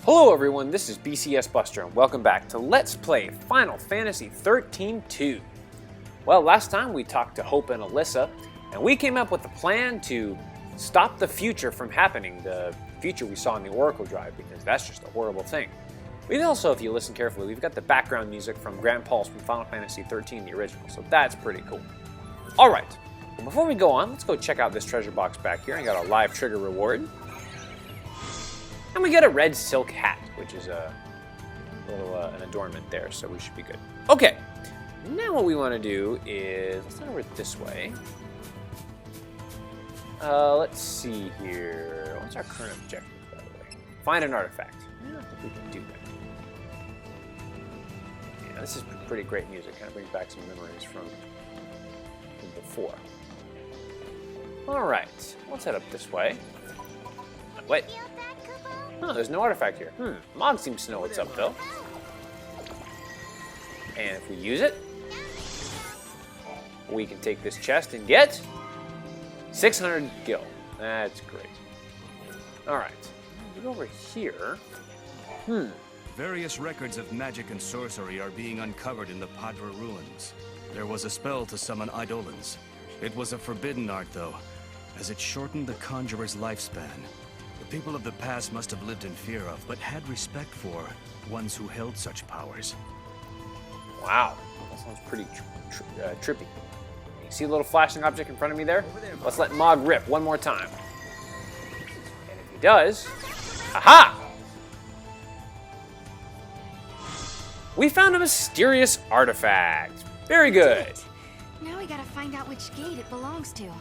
Hello everyone, this is BCS Buster and welcome back to Let's Play Final Fantasy XIII-2. Well, last time we talked to Hope and Alyssa, and we came up with a plan to stop the future from happening, the future we saw in the Oracle Drive, because that's just a horrible thing. We've also, if you listen carefully, we've got the background music from Grand Pulse from Final Fantasy XIII, the original, so that's pretty cool. Alright, well, before we go on, let's go check out this treasure box back here. I got a live trigger reward. And we get a red silk hat, which is a little an adornment there, so we should be good. Okay, now what we want to do is, let's head over this way. Let's see here. What's our current objective, by the way? Find an artifact. I don't think we can do that. Yeah, this is pretty great music. Kind of brings back some memories from before. All right, let's head up this way. Wait. Oh, there's no artifact here. Mog seems to know what's up, though. And if we use it, we can take this chest and get 600 gil. That's great. Alright. Go over here. Various records of magic and sorcery are being uncovered in the Padra ruins. There was a spell to summon Eidolons. It was a forbidden art, though, as it shortened the conjurer's lifespan. People of the past must have lived in fear of, but had respect for, ones who held such powers. Wow, that sounds pretty trippy. You see a little flashing object in front of me there? Let's let Mog rip one more time. And if he does, aha! We found a mysterious artifact. Very good. Now we gotta find out which gate it belongs to.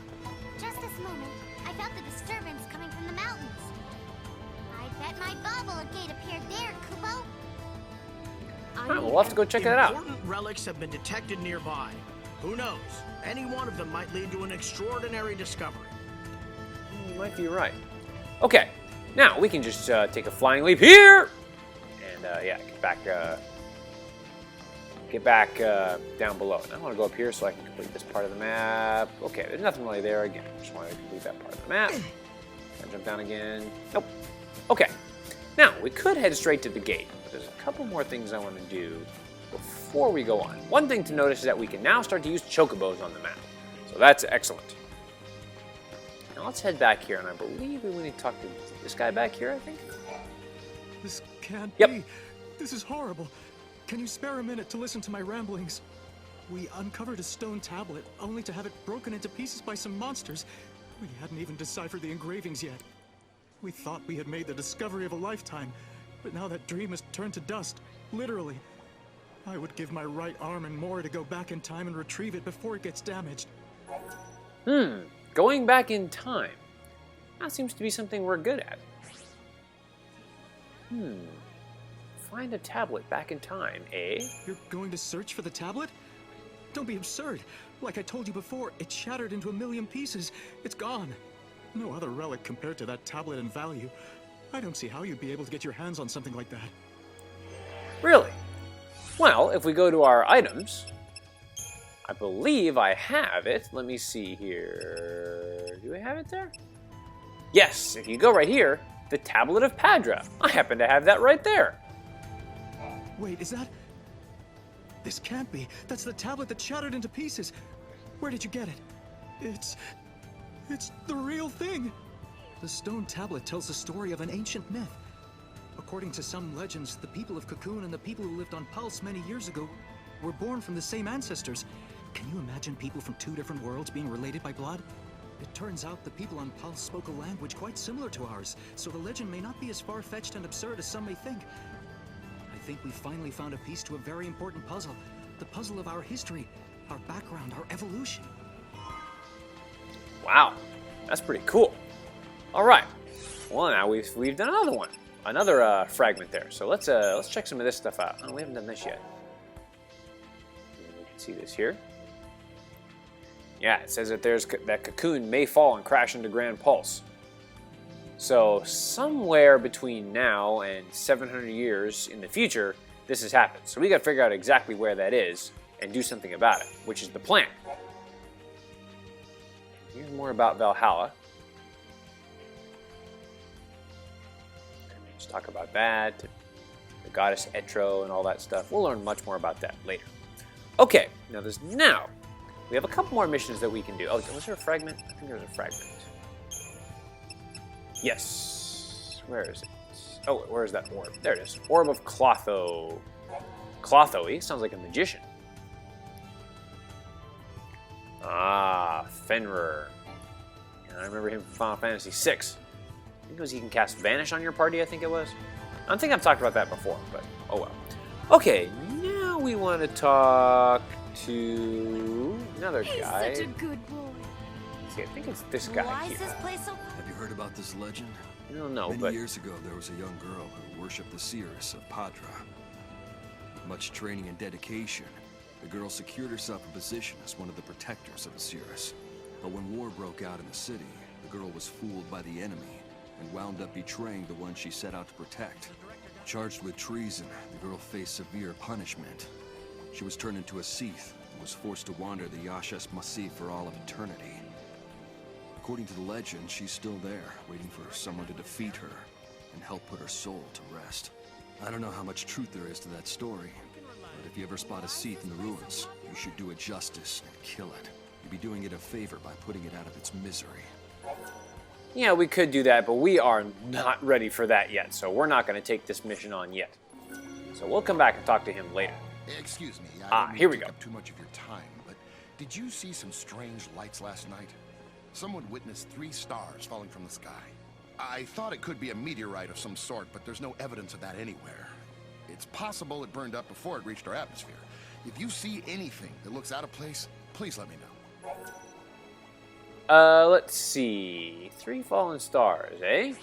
Just this moment, I felt the disturbance coming from the mountains. I bet my bubble gate appeared there, Kupo. Well, we'll have to go check that out. Important relics have been detected nearby. Who knows? Any one of them might lead to an extraordinary discovery. You might be right. Okay, now we can just take a flying leap here, and yeah, get back down below. And I want to go up here so I can complete this part of the map. Okay, there's nothing really there again. Just want to complete that part of the map. Can I jump down again? Nope. Okay, now we could head straight to the gate, but there's a couple more things I want to do before we go on. One thing to notice is that we can now start to use chocobos on the map, so that's excellent. Now let's head back here, and I believe we need to talk to this guy back here, I think? This can't Yep. be. This is horrible. Can you spare a minute to listen to my ramblings? We uncovered a stone tablet, only to have it broken into pieces by some monsters. We hadn't even deciphered the engravings yet. We thought we had made the discovery of a lifetime, but now that dream has turned to dust, literally. I would give my right arm and more to go back in time and retrieve it before it gets damaged. Going back in time. That seems to be something we're good at. Find a tablet back in time, eh? You're going to search for the tablet? Don't be absurd. Like I told you before, it shattered into a million pieces. It's gone. No other relic compared to that tablet in value. I don't see how you'd be able to get your hands on something like that. Really? Well, if we go to our items, I believe I have it. Let me see here. Do I have it there? Yes, if you go right here, the Tablet of Padra. I happen to have that right there. Wait, is that... This can't be. That's the tablet that shattered into pieces. Where did you get it? It's the real thing. The stone tablet tells the story of an ancient myth. According to some legends, the people of Cocoon and the people who lived on Pulse many years ago were born from the same ancestors. Can you imagine people from two different worlds being related by blood? It turns out the people on Pulse spoke a language quite similar to ours, so the legend may not be as far-fetched and absurd as some may think. I think we finally found a piece to a very important puzzle. The puzzle of our history, our background, our evolution. Wow, that's pretty cool. All right, well now we've done another one, another fragment there. So let's check some of this stuff out. Oh, we haven't done this yet. You can see this here. Yeah, it says that that Cocoon may fall and crash into Grand Pulse. So somewhere between now and 700 years in the future, this has happened. So we got to figure out exactly where that is and do something about it, which is the plan. Here's more about Valhalla. Let's talk about that. The goddess Etro and all that stuff. We'll learn much more about that later. Okay, now we have a couple more missions that we can do. Oh, was there a fragment? I think there was a fragment. Yes. Where is it? Oh, where is that orb? There it is. Orb of Clotho. Clotho, he sounds like a magician. Ah, Fenrir. I remember him from Final Fantasy VI. I think it was he can cast Vanish on your party, I think it was. I think I've talked about that before, but oh well. Okay, now we want to talk to another guy. He's such a good boy. See, I think it's this guy Why here. is this place so... Have you heard about this legend? I don't know, Many but years ago, there was a young girl who worshipped the seeress of Padra. With much training and dedication, the girl secured herself a position as one of the protectors of the seeress. But when war broke out in the city, the girl was fooled by the enemy and wound up betraying the one she set out to protect. Charged with treason, the girl faced severe punishment. She was turned into a Sith and was forced to wander the Yashas Massif for all of eternity. According to the legend, she's still there, waiting for someone to defeat her and help put her soul to rest. I don't know how much truth there is to that story, but if you ever spot a Sith in the ruins, you should do it justice and kill it. You'd be doing it a favor by putting it out of its misery. yeah, we could do that, but we are not ready for that yet, so we're not going to take this mission on yet. So we'll come back and talk to him later. Excuse me, I don't mean here to we take go. up too much of your time, but did you see some strange lights last night? Someone witnessed 3 stars falling from the sky. I thought it could be a meteorite of some sort, but there's no evidence of that anywhere. It's possible it burned up before it reached our atmosphere. If you see anything that looks out of place, please let me know. Let's see. 3 fallen stars, eh?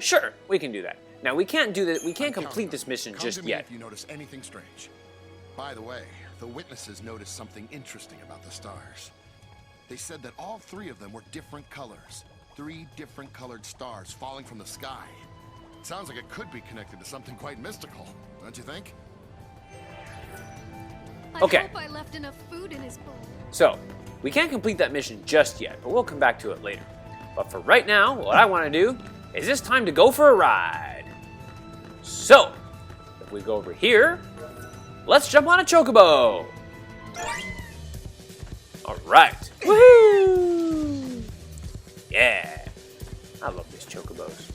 Sure, we can do that. Now, we can't do that. We can't I'm complete counting this on you. mission Come just to me yet. if you notice anything strange. By the way, the witnesses noticed something interesting about the stars. They said that all 3 of them were different colors. 3 different colored stars falling from the sky. Sounds like it could be connected to something quite mystical, don't you think? I Okay. hope I left enough food in his bowl. So, we can't complete that mission just yet, but we'll come back to it later. But for right now, what I want to do is it's time to go for a ride. So, if we go over here, let's jump on a chocobo. All right. Woohoo! Yeah. I love these chocobos.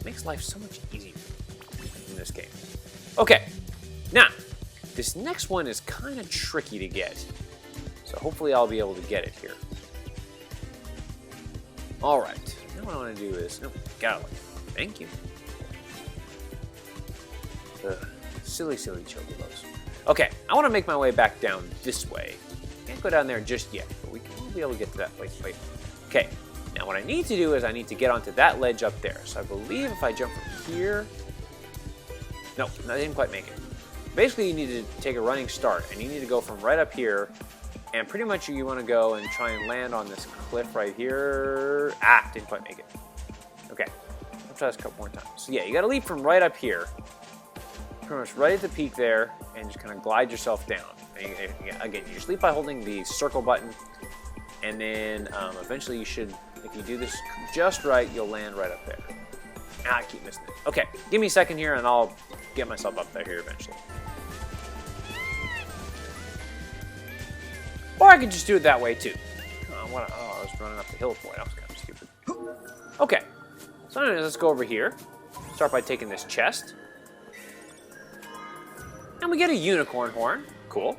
Makes life so much easier in this game. Okay. Now, this next one is kind of tricky to get. So hopefully I'll be able to get it here. All right. Now what I want to do is... No, got it. Thank you. Ugh, silly chocobos. Okay, I want to make my way back down this way. Can't go down there just yet, but we'll be able to get to that place later. Okay, now what I need to do is I need to get onto that ledge up there. So I believe if I jump from here... No, I didn't quite make it. Basically, you need to take a running start, and you need to go from right up here, and pretty much you want to go and try and land on this cliff right here. Ah, didn't quite make it. Okay, I'll try this a couple more times. So yeah, you got to leap from right up here, pretty much right at the peak there, and just kind of glide yourself down. And again, you just leap by holding the circle button, and then eventually you should, if you do this just right, you'll land right up there. Ah, I keep missing it. Okay, give me a second here, and I'll get myself up there here eventually. Or I could just do it that way too. I was running up the hill for it. That was kind of stupid. Okay, so anyways, let's go over here. Start by taking this chest. And we get a unicorn horn. Cool.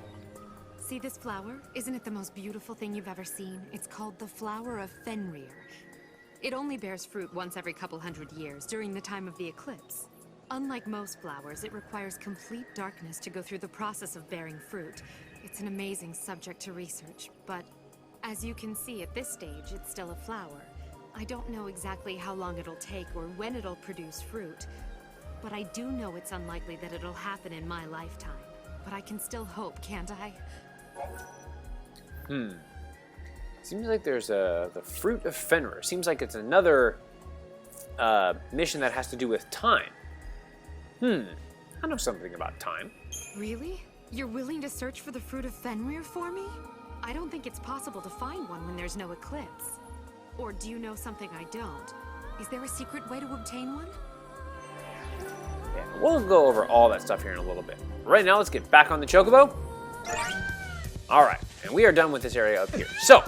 See this flower? Isn't it the most beautiful thing you've ever seen? It's called the flower of Fenrir. It only bears fruit once every couple hundred years, during the time of the eclipse. Unlike most flowers, it requires complete darkness to go through the process of bearing fruit. It's an amazing subject to research, but as you can see at this stage, it's still a flower. I don't know exactly how long it'll take or when it'll produce fruit, but I do know it's unlikely that it'll happen in my lifetime. But I can still hope, can't I? Seems like there's the fruit of Fenrir. Seems like it's another mission that has to do with time. I know something about time. Really? You're willing to search for the fruit of Fenrir for me? I don't think it's possible to find one when there's no eclipse. Or do you know something I don't? Is there a secret way to obtain one? Yeah, we'll go over all that stuff here in a little bit. Right now, let's get back on the chocobo. All right, and we are done with this area up here. So,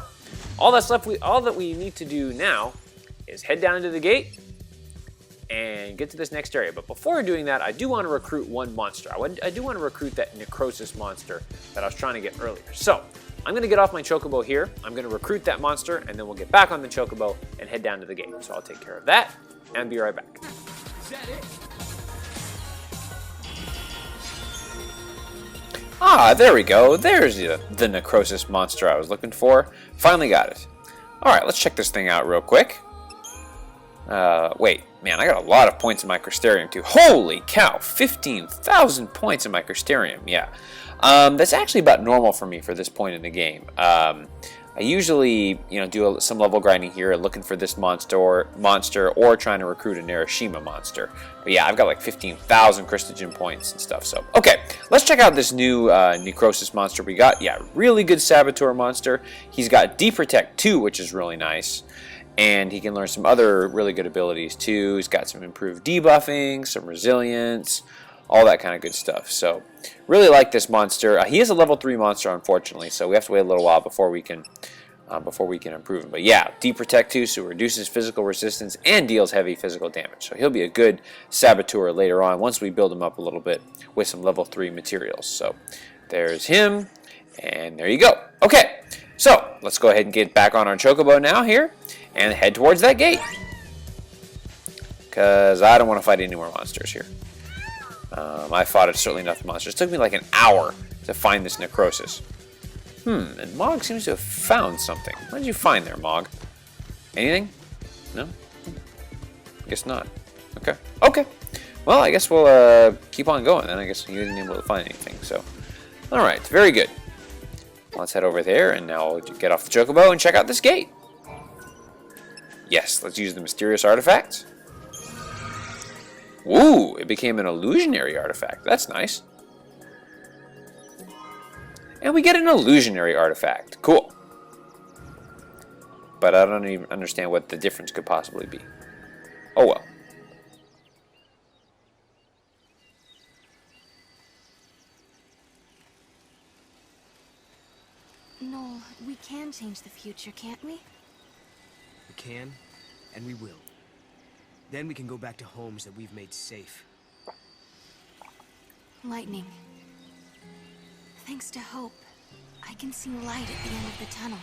all that we need to do now is head down to the gate and get to this next area. But before doing that, I do want to recruit one monster. I do want to recruit that necrosis monster that I was trying to get earlier. So, I'm going to get off my chocobo here. I'm going to recruit that monster, and then we'll get back on the chocobo and head down to the gate. So I'll take care of that and be right back. Is that it? Ah, there we go. There's the necrosis monster I was looking for. Finally got it. All right, let's check this thing out real quick. Wait, man, I got a lot of points in my Crystarium too. Holy cow, 15,000 points in my Crystarium, yeah. That's actually about normal for me for this point in the game. I usually, do some level grinding here, looking for this monster, or trying to recruit a Narashima monster. But yeah, I've got like 15,000 Crystagen points and stuff. So, okay, let's check out this new necrosis monster we got. Yeah, really good Saboteur monster. He's got Deprotect 2, which is really nice. And he can learn some other really good abilities too. He's got some improved debuffing, some resilience, all that kind of good stuff. So, really like this monster. He is a level 3 monster, unfortunately, so we have to wait a little while before we can improve him. But yeah, Deprotect 2, so reduces physical resistance and deals heavy physical damage. So he'll be a good Saboteur later on once we build him up a little bit with some level 3 materials. So there's him, and there you go. Okay, so let's go ahead and get back on our chocobo now here and head towards that gate, because I don't want to fight any more monsters here. I fought certainly enough monsters. It took me like an hour to find this necrosis. And Mog seems to have found something. What did you find there, Mog? Anything? No? Guess not. Okay. Okay. Well, I guess we'll keep on going then. I guess you didn't able to find anything. So, all right. Very good. Let's head over there, and now we'll get off the chocobo and check out this gate. Yes, let's use the mysterious artifact. Ooh, it became an illusionary artifact. That's nice. And we get an illusionary artifact. Cool. But I don't even understand what the difference could possibly be. Oh well. No, we can change the future, can't we? We can, and we will. Then we can go back to homes that we've made safe. Lightning. Thanks to Hope, I can see light at the end of the tunnel.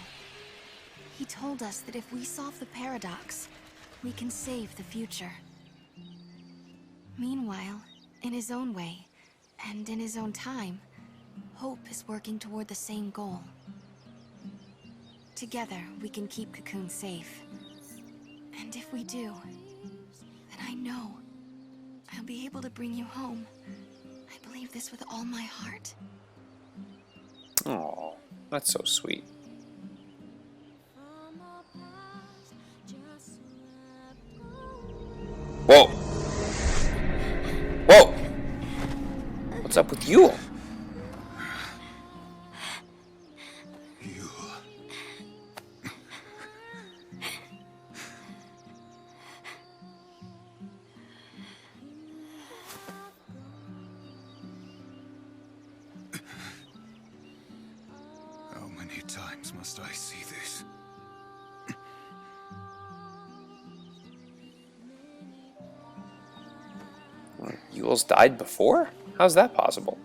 He told us that if we solve the paradox, we can save the future. Meanwhile, in his own way, and in his own time, Hope is working toward the same goal. Together, we can keep Cocoon safe. And if we do, then I know I'll be able to bring you home. I believe this with all my heart. Oh, that's so sweet. Whoa! Whoa! What's up with you? How many times must I see this? Yule's died before? How's that possible?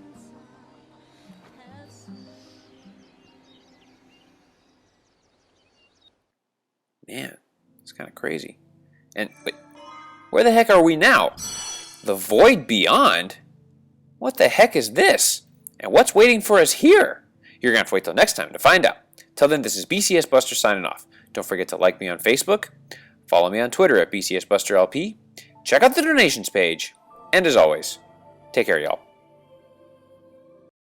Man, it's kind of crazy. And wait, where the heck are we now? The Void Beyond? What the heck is this? And what's waiting for us here? You're going to have to wait till next time to find out. Till then, this is BCS Buster signing off. Don't forget to like me on Facebook, follow me on Twitter at BCS Buster LP, check out the donations page, and as always, take care, y'all.